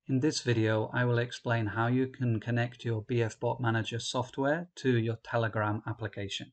In this video, I will explain how you can connect your BFBot Manager software to your Telegram application.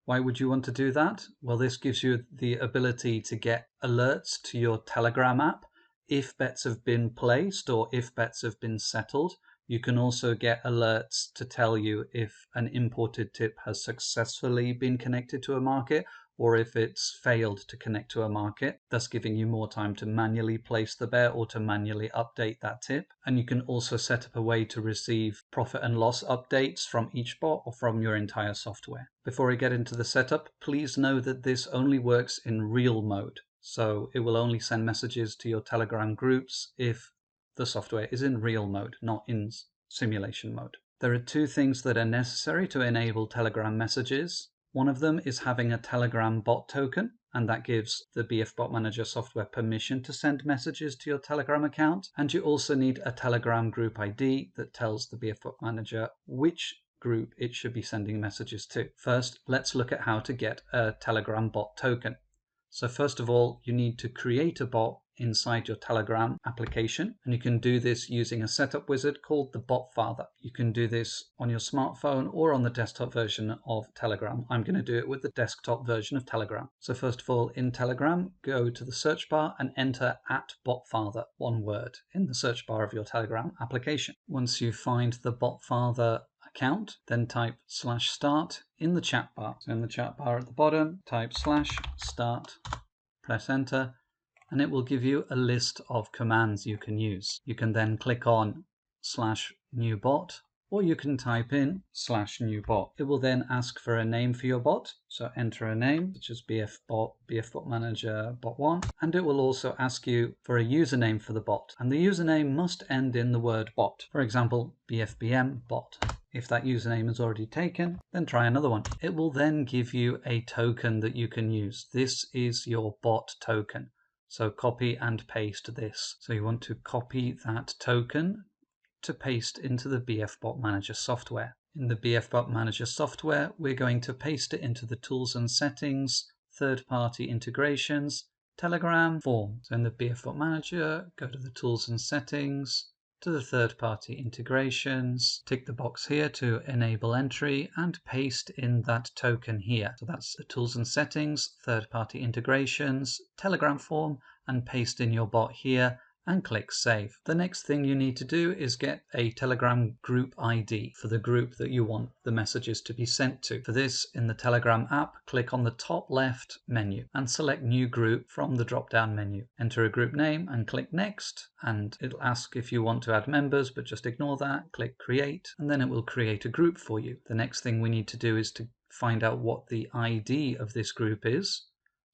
Why would you want to do that? Well, this gives you the ability to get alerts to your Telegram app if bets have been placed or if bets have been settled. You can also get alerts to tell you if an imported tip has successfully been connected to a market or if it's failed to connect to a market, thus giving you more time to manually place the bet or to manually update that tip. And you can also set up a way to receive profit and loss updates from each bot or from your entire software. Before I get into the setup, please know that this only works in real mode. So it will only send messages to your Telegram groups if the software is in real mode, not in simulation mode. There are two things that are necessary to enable Telegram messages. One of them is having a Telegram bot token, and that gives the BFBot Manager software permission to send messages to your Telegram account. And you also need a Telegram group ID that tells the BFBot Manager which group it should be sending messages to. First, let's look at how to get a Telegram bot token. So first of all, you need to create a bot inside your Telegram application, and you can do this using a setup wizard called the BotFather. You can do this on your smartphone or on the desktop version of Telegram. I'm going to do it with the desktop version of Telegram. So first of all, in Telegram, go to the search bar and enter @BotFather, one word, in the search bar of your Telegram application. Once you find the BotFather account, then type /start in the chat bar. So in the chat bar at the bottom, type /start, press enter, and it will give you a list of commands you can use. You can then click on /new bot, or you can type in /new bot. It will then ask for a name for your bot. So enter a name, such as BFBot Manager bot 1. And it will also ask you for a username for the bot. And the username must end in the word bot. For example, BFBM bot. If that username is already taken, then try another one. It will then give you a token that you can use. This is your bot token. So copy and paste this. So you want to copy that token to paste into the BFBot Manager software. In the BFBot Manager software, we're going to paste it into the Tools and Settings, Third-Party Integrations, Telegram, Form. So in the BFBot Manager, go to the Tools and Settings, to the third-party integrations, tick the box here to enable entry and paste in that token here. So that's the tools and settings, third-party integrations, Telegram form, and paste in your bot here and click save. The next thing you need to do is get a Telegram group ID for the group that you want the messages to be sent to. For this, in the Telegram app, click on the top left menu and select new group from the drop-down menu. Enter a group name and click next, and it'll ask if you want to add members, but just ignore that. Click create, and then it will create a group for you. The next thing we need to do is to find out what the ID of this group is.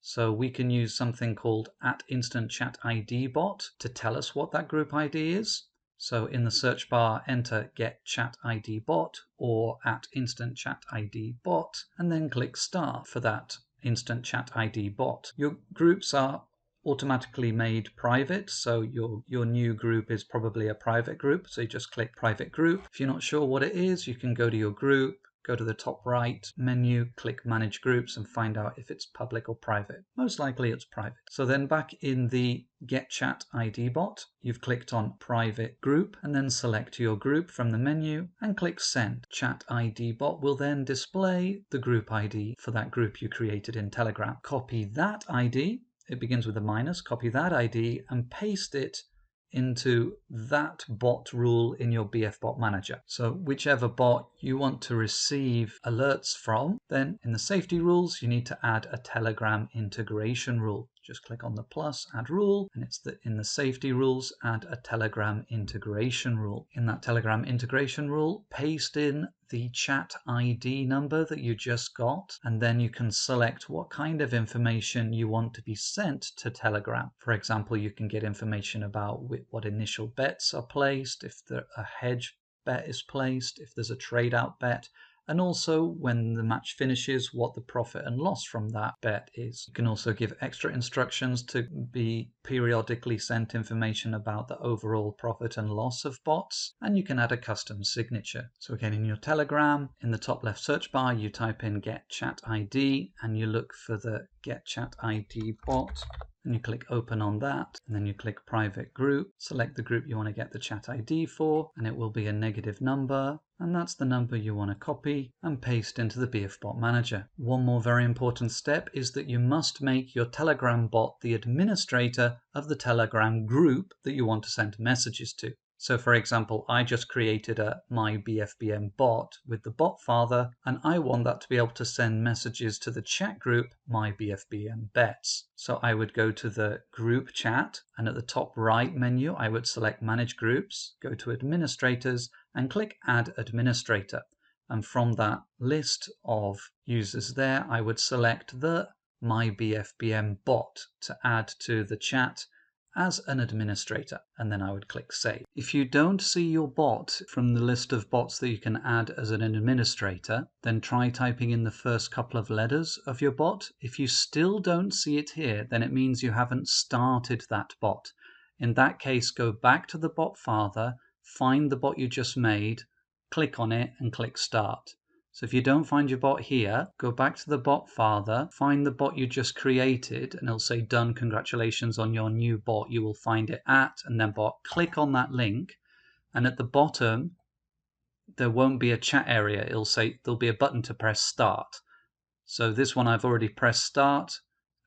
So we can use something called @InstantChatIDBot to tell us what that group ID is. So in the search bar, enter getChatIDBot or @InstantChatIDBot, and then click start for that InstantChatIDBot. Your groups are automatically made private, so your new group is probably a private group. So you just click private group. If you're not sure what it is, you can go to your group, go to the top right menu, click manage groups and find out if it's public or private. Most likely it's private. So then back in the Get Chat ID bot, you've clicked on private group and then select your group from the menu and click send. Chat ID bot will then display the group ID for that group you created in Telegram. Copy that ID, it begins with a minus, copy that ID and paste it into that bot rule in your BFBot Manager. So whichever bot you want to receive alerts from, then in the safety rules, you need to add a Telegram integration rule. Just click on the plus, add rule, and it's in the safety rules, add a Telegram integration rule. In that Telegram integration rule, paste in the chat ID number that you just got, and then you can select what kind of information you want to be sent to Telegram. For example, you can get information about what initial bets are placed, if a hedge bet is placed, if there's a trade out bet, and also when the match finishes, what the profit and loss from that bet is. You can also give extra instructions to be periodically sent information about the overall profit and loss of bots, and you can add a custom signature. So again, in your Telegram, in the top left search bar, you type in Get Chat ID and you look for the Get Chat ID bot and you click open on that, and then you click private group, select the group you want to get the chat ID for, and it will be a negative number, and that's the number you want to copy and paste into the BFBot manager. One more very important step is that you must make your Telegram bot the administrator of the Telegram group that you want to send messages to. So for example, I just created a My BFBM bot with the bot father, and I want that to be able to send messages to the chat group My BFBM Bets. So I would go to the group chat, and at the top right menu, I would select Manage Groups, go to Administrators, and click Add Administrator. And from that list of users there, I would select the My BFBM bot to add to the chat as an administrator, and then I would click Save. If you don't see your bot from the list of bots that you can add as an administrator, then try typing in the first couple of letters of your bot. If you still don't see it here, then it means you haven't started that bot. In that case, go back to the bot father, find the bot you just made, click on it, and click Start. So if you don't find your bot here, go back to the bot father, find the bot you just created, and it'll say done, congratulations on your new bot. You will find it at, and then bot, click on that link, and at the bottom, there won't be a chat area. It'll say there'll be a button to press start. So this one I've already pressed start,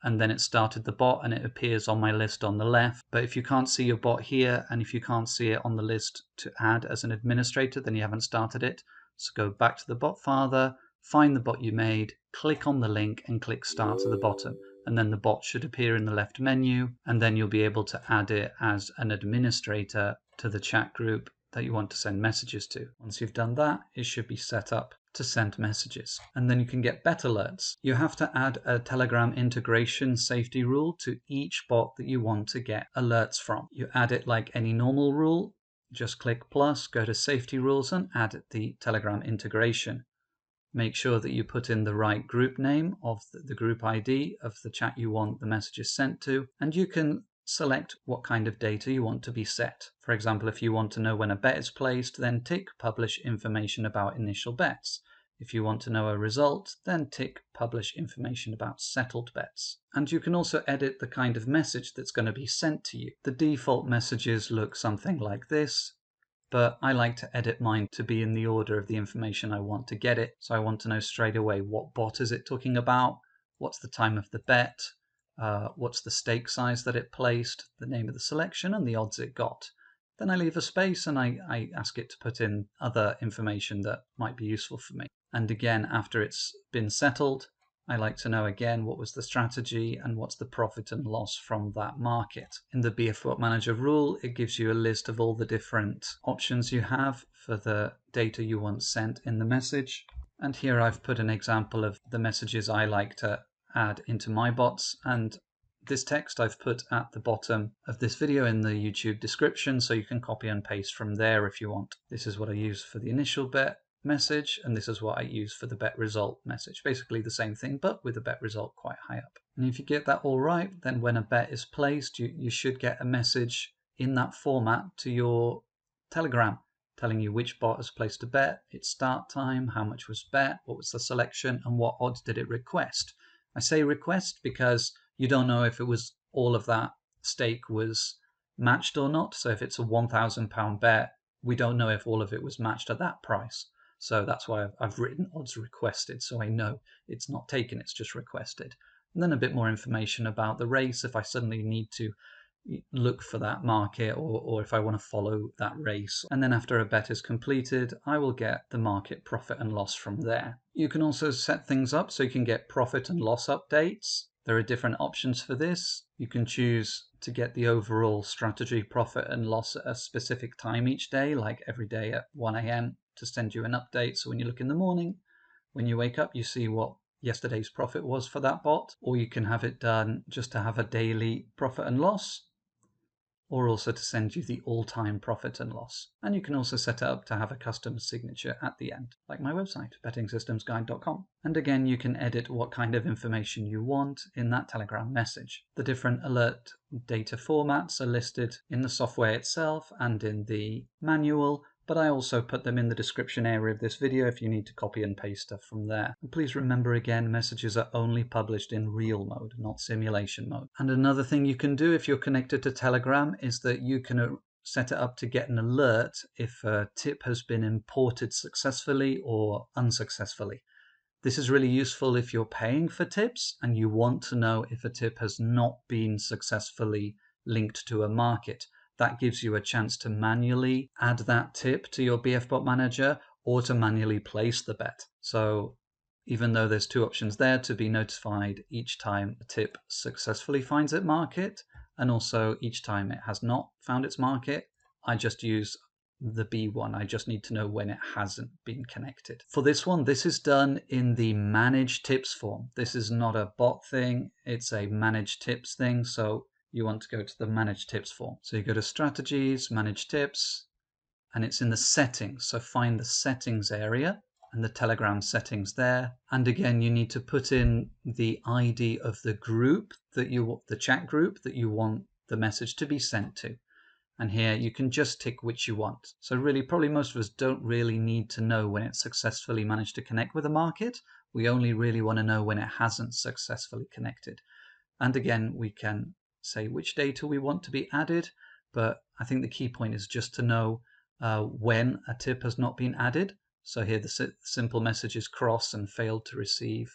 and then it started the bot, and it appears on my list on the left. But if you can't see your bot here, and if you can't see it on the list to add as an administrator, then you haven't started it. So go back to the bot father, find the bot you made, click on the link, and click start at the bottom. And then the bot should appear in the left menu, and then you'll be able to add it as an administrator to the chat group that you want to send messages to. Once you've done that, it should be set up to send messages. And then you can get bet alerts. You have to add a Telegram integration safety rule to each bot that you want to get alerts from. You add it like any normal rule. Just click plus, go to safety rules, and add the Telegram integration. Make sure that you put in the right group name of the group ID of the chat you want the messages sent to, and you can select what kind of data you want to be set. For example, if you want to know when a bet is placed, then tick Publish information about initial bets. If you want to know a result, then tick Publish information about settled bets. And you can also edit the kind of message that's going to be sent to you. The default messages look something like this, but I like to edit mine to be in the order of the information I want to get it. So I want to know straight away what bot is it talking about, what's the time of the bet, what's the stake size that it placed, the name of the selection, and the odds it got. Then I leave a space and I ask it to put in other information that might be useful for me. And again, after it's been settled, I like to know again what was the strategy and what's the profit and loss from that market. In the BFBot Manager rule, it gives you a list of all the different options you have for the data you want sent in the message. And here I've put an example of the messages I like to add into my bots, and this text I've put at the bottom of this video in the YouTube description, so you can copy and paste from there if you want. This is what I use for the initial bet message, and this is what I use for the bet result message. Basically the same thing, but with the bet result quite high up. And if you get that all right, then when a bet is placed, you should get a message in that format to your Telegram telling you which bot has placed a bet, its start time, how much was bet, what was the selection, and what odds did it request. I say request because you don't know if it was all of that stake was matched or not. So if it's a £1,000 bet, we don't know if all of it was matched at that price. So that's why I've written odds requested, so I know it's not taken, it's just requested. And then a bit more information about the race if I suddenly need to look for that market, or if I want to follow that race. And then after a bet is completed, I will get the market profit and loss from there. You can also set things up so you can get profit and loss updates. There are different options for this. You can choose to get the overall strategy profit and loss at a specific time each day, like every day at 1 a.m. to send you an update. So when you look in the morning, when you wake up, you see what yesterday's profit was for that bot. Or you can have it done just to have a daily profit and loss, or also to send you the all-time profit and loss. And you can also set it up to have a custom signature at the end, like my website, bettingsystemsguide.com. And again, you can edit what kind of information you want in that Telegram message. The different alert data formats are listed in the software itself and in the manual, but I also put them in the description area of this video if you need to copy and paste stuff from there. And please remember again, messages are only published in real mode, not simulation mode. And another thing you can do if you're connected to Telegram is that you can set it up to get an alert if a tip has been imported successfully or unsuccessfully. This is really useful if you're paying for tips and you want to know if a tip has not been successfully linked to a market. That gives you a chance to manually add that tip to your BFBot manager or to manually place the bet. So even though there's two options there, to be notified each time a tip successfully finds its market and also each time it has not found its market, I just use the B one. I just need to know when it hasn't been connected. For this one, this is done in the manage tips form. This is not a bot thing, it's a manage tips thing. So you want to go to the manage tips form. So you go to strategies, manage tips, and it's in the settings. So find the settings area and the Telegram settings there. And again, you need to put in the ID of the group that the chat group that you want the message to be sent to. And here you can just tick which you want. So really, probably most of us don't really need to know when it's successfully managed to connect with a market. We only really want to know when it hasn't successfully connected. And again, we can say which data we want to be added, but I think the key point is just to know when a tip has not been added. So here the simple message is cross and failed to receive,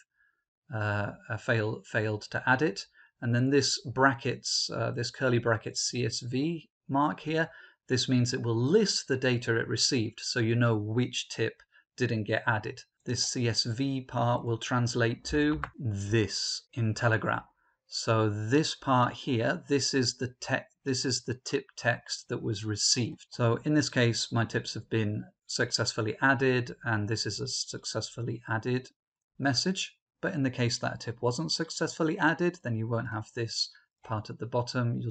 failed to add it. And then this brackets, this curly brackets CSV mark here, this means it will list the data it received, so you know which tip didn't get added. This CSV part will translate to this in Telegram. So this part here, this is the tip text that was received. So in this case, my tips have been successfully added, and this is a successfully added message. But in the case that a tip wasn't successfully added, then you won't have this part at the bottom.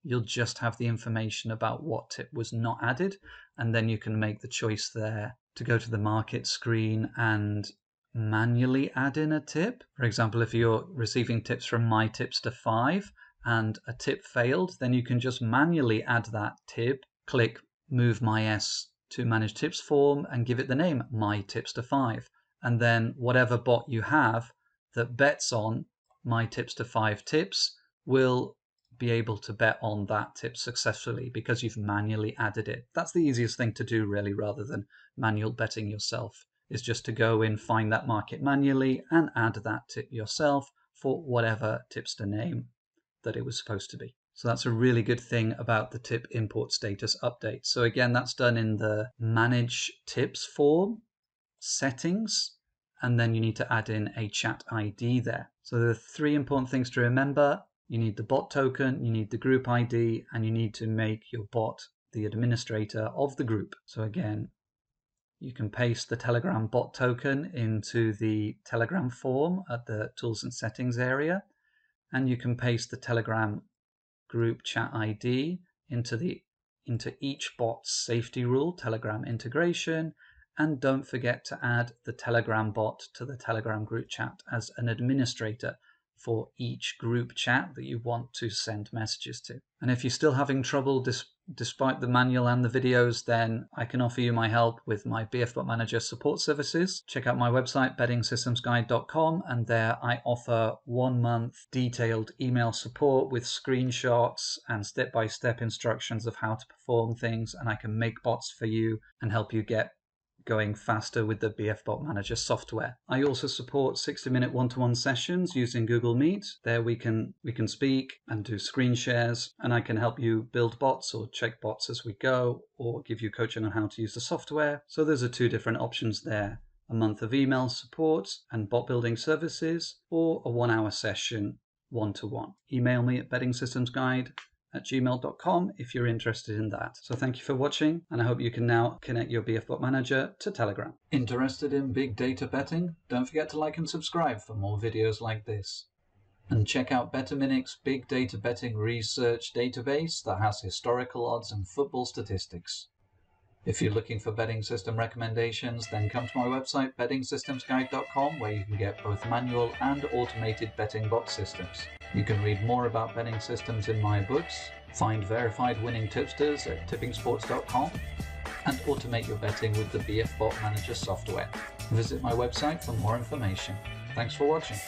You'll just have the information about what tip was not added, and then you can make the choice there to go to the market screen and manually add in a tip. For example, if you're receiving tips from My Tips to 5 and a tip failed, then you can just manually add that tip, click Move My S to Manage Tips form and give it the name My Tips to 5. And then whatever bot you have that bets on My Tips to 5 tips will be able to bet on that tip successfully because you've manually added it. That's the easiest thing to do, really, rather than manual betting yourself, is just to go in, find that market manually and add that tip yourself for whatever tipster name that it was supposed to be. So that's a really good thing about the tip import status update. So again, that's done in the manage tips form settings, and then you need to add in a chat ID there. So there are three important things to remember. You need the bot token, you need the group ID, and you need to make your bot the administrator of the group. So again, you can paste the Telegram bot token into the Telegram form at the tools and settings area, and you can paste the Telegram group chat ID into each bot's safety rule, Telegram integration. And don't forget to add the Telegram bot to the Telegram group chat as an administrator for each group chat that you want to send messages to. And if you're still having trouble despite the manual and the videos, then I can offer you my help with my BFBot Manager support services. Check out my website, bettingsystemsguide.com, and there I offer 1 month detailed email support with screenshots and step-by-step instructions of how to perform things, and I can make bots for you and help you get going faster with the BFBot Manager software. I also support 60-minute one-to-one sessions using Google Meet. There we can speak and do screen shares, and I can help you build bots or check bots as we go, or give you coaching on how to use the software. So those are two different options there: a month of email support and bot building services, or a 1-hour session one-to-one. Email me at bettingsystemsguide@gmail.com if you're interested in that. So thank you for watching, and I hope you can now connect your BFBot Manager to Telegram. Interested in big data betting? Don't forget to like and subscribe for more videos like this. And check out Betterminic's big data betting research database that has historical odds and football statistics. If you're looking for betting system recommendations, then come to my website, bettingsystemsguide.com, where you can get both manual and automated betting bot systems. You can read more about betting systems in my books, find verified winning tipsters at tippingsports.com, and automate your betting with the BF Bot Manager software. Visit my website for more information. Thanks for watching.